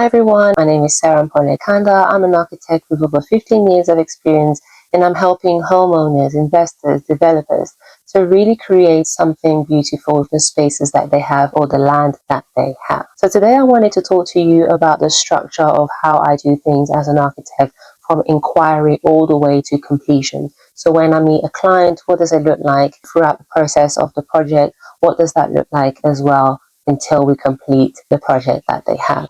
Hi everyone, my name is Sarah Mpole-Kanda. I'm an architect with over 15 years of experience, and I'm helping homeowners, investors, developers to really create something beautiful with the spaces that they have or the land that they have. So today I wanted to talk to you about the structure of how I do things as an architect, from inquiry all the way to completion. So when I meet a client, what does it look like throughout the process of the project? What does that look like as well until we complete the project that they have?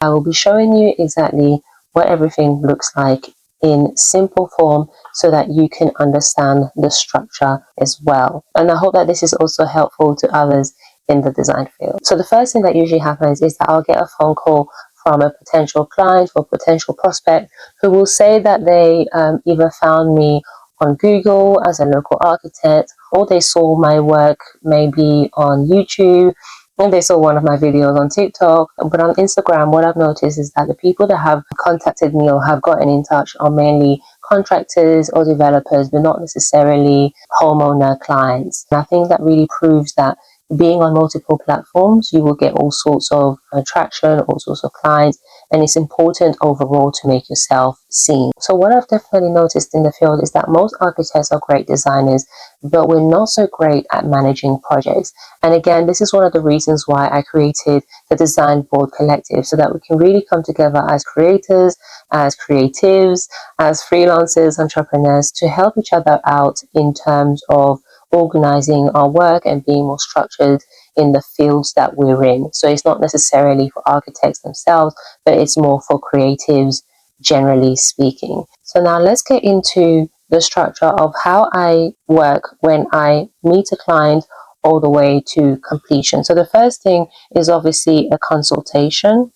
I will be showing you exactly what everything looks like in simple form so that you can understand the structure as well. And I hope that this is also helpful to others in the design field. So the first thing that usually happens is that I'll get a phone call from a potential client or potential prospect who will say that they either found me on Google as a local architect, or they saw my work maybe on YouTube, and they saw one of my videos on TikTok. But on Instagram, what I've noticed is that the people that have contacted me or have gotten in touch are mainly contractors or developers, but not necessarily homeowner clients. And I think that really proves that being on multiple platforms, you will get all sorts of attraction, all sorts of clients, and it's important overall to make yourself seen. So what I've definitely noticed in the field is that most architects are great designers, but we're not so great at managing projects. And again, this is one of the reasons why I created the Design Board Collective, so that we can really come together as creators, as creatives, as freelancers, entrepreneurs, to help each other out in terms of organizing our work and being more structured in the fields that we're in. So it's not necessarily for architects themselves, but it's more for creatives, generally speaking. So now let's get into the structure of how I work when I meet a client all the way to completion. So the first thing is obviously a consultation,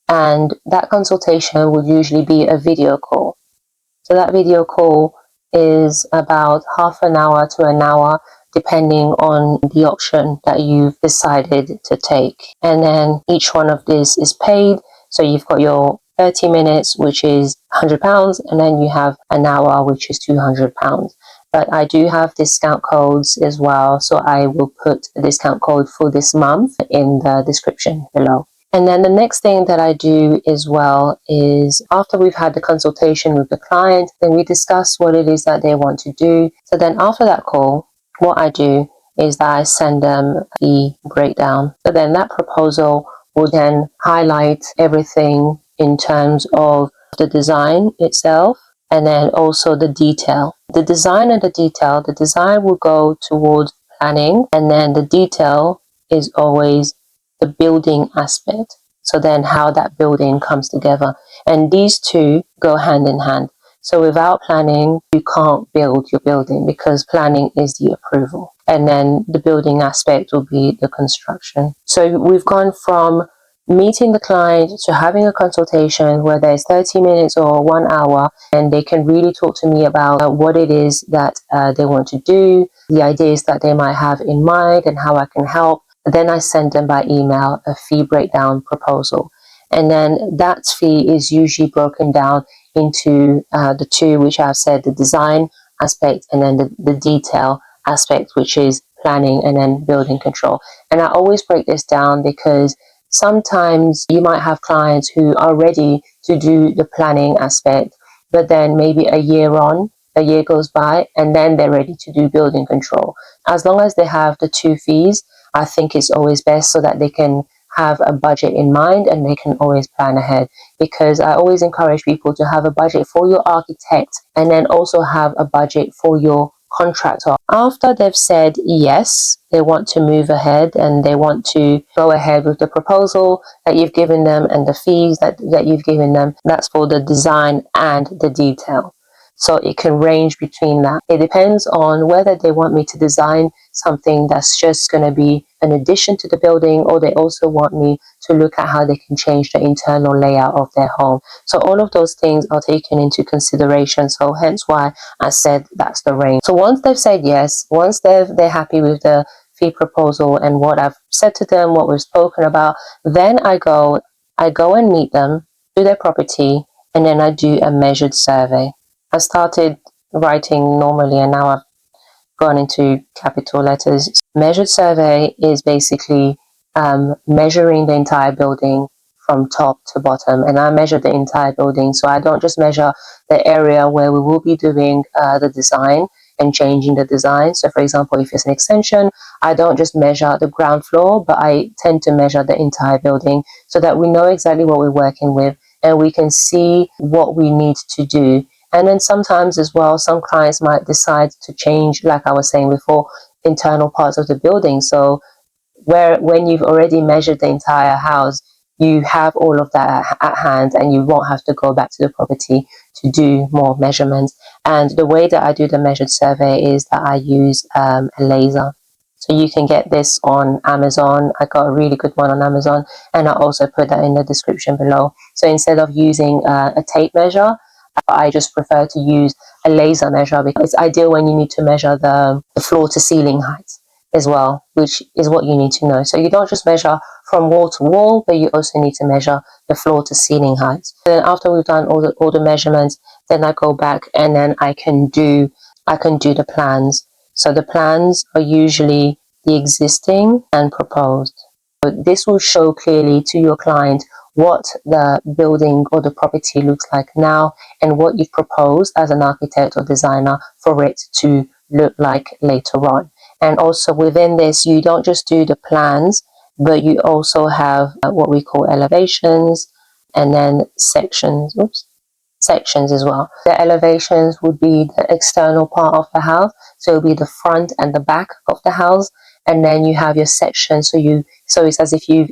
and that consultation would usually be a video call. So that video call is about half an hour to an hour, depending on the option that you've decided to take. And then each one of these is paid. So you've got your 30 minutes, which is £100, and then you have an hour, which is £200. But I do have discount codes as well, so I will put a discount code for this month in the description below. And then the next thing that I do as well is, after we've had the consultation with the client, then we discuss what it is that they want to do. So then after that call, what I do is that I send them the breakdown. So then that proposal will then highlight everything in terms of the design itself, and then also the detail. The design and the design will go towards planning, and then the detail is always the building aspect. So then how that building comes together. And these two go hand in hand. So without planning, you can't build your building, because planning is the approval. And then the building aspect will be the construction. So we've gone from meeting the client to having a consultation, whether it's 30 minutes or 1 hour, and they can really talk to me about what it is that they want to do, the ideas that they might have in mind, and how I can help. Then I send them by email a fee breakdown proposal. And then that fee is usually broken down into the two, which I've said, the design aspect and then the detail aspect, which is planning and then building control. And I always break this down because sometimes you might have clients who are ready to do the planning aspect, but then maybe a year goes by, and then they're ready to do building control. As long as they have the two fees, I think it's always best, so that they can have a budget in mind and they can always plan ahead. Because I always encourage people to have a budget for your architect, and then also have a budget for your contractor. After they've said yes, they want to move ahead and they want to go ahead with the proposal that you've given them and the fees that you've given them, that's for the design and the detail. So it can range between that. It depends on whether they want me to design something that's just going to be an addition to the building, or they also want me to look at how they can change the internal layout of their home. So all of those things are taken into consideration. So hence why I said that's the range. So once they've said yes, once they're happy with the fee proposal and what I've said to them, what we've spoken about, then I go and meet them, do their property, and then I do a measured survey. I started writing normally, and now I've gone into capital letters. Measured survey is basically measuring the entire building from top to bottom, and I measure the entire building. So I don't just measure the area where we will be doing the design and changing the design. So for example, if it's an extension, I don't just measure the ground floor, but I tend to measure the entire building so that we know exactly what we're working with and we can see what we need to do. And then sometimes as well, some clients might decide to change, like I was saying before, internal parts of the building. So when you've already measured the entire house, you have all of that at hand and you won't have to go back to the property to do more measurements. And the way that I do the measured survey is that I use a laser. So you can get this on Amazon. I got a really good one on Amazon, and I also put that in the description below. So instead of using a tape measure, I just prefer to use a laser measure because it's ideal when you need to measure the floor to ceiling height as well, which is what you need to know. So you don't just measure from wall to wall, but you also need to measure the floor to ceiling height. Then after we've done all the measurements, then I go back and then I can do the plans. So the plans are usually the existing and proposed. So this will show clearly to your client what the building or the property looks like now and what you've proposed as an architect or designer for it to look like later on. And also within this, you don't just do the plans, but you also have what we call elevations and then sections. Sections as well. The elevations would be the external part of the house, so it'll be the front and the back of the house, and then you have your sections. So it's as if you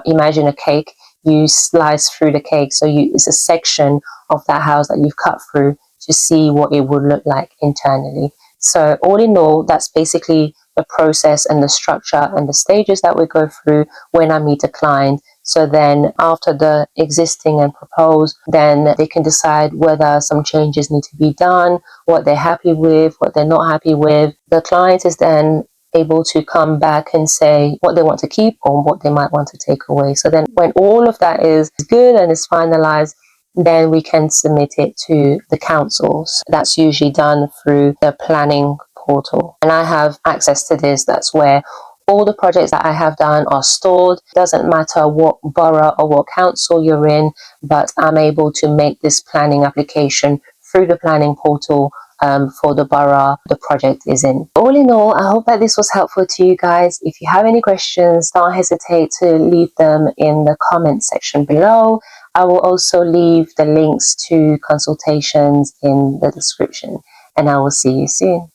imagine a cake, you slice through the cake. So it's a section of that house that you've cut through to see what it would look like internally. So all in all, that's basically the process and the structure and the stages that we go through when I meet a client. So then after the existing and proposed, then they can decide whether some changes need to be done, what they're happy with, what they're not happy with. The client is then able to come back and say what they want to keep or what they might want to take away. So then when all of that is good and is finalized, then we can submit it to the councils. That's usually done through the planning portal. And I have access to this. That's where all the projects that I have done are stored. Doesn't matter what borough or what council you're in, but I'm able to make this planning application through the planning portal for the borough the project is in. All in all, I hope that this was helpful to you guys. If you have any questions, don't hesitate to leave them in the comment section below. I will also leave the links to consultations in the description, and I will see you soon.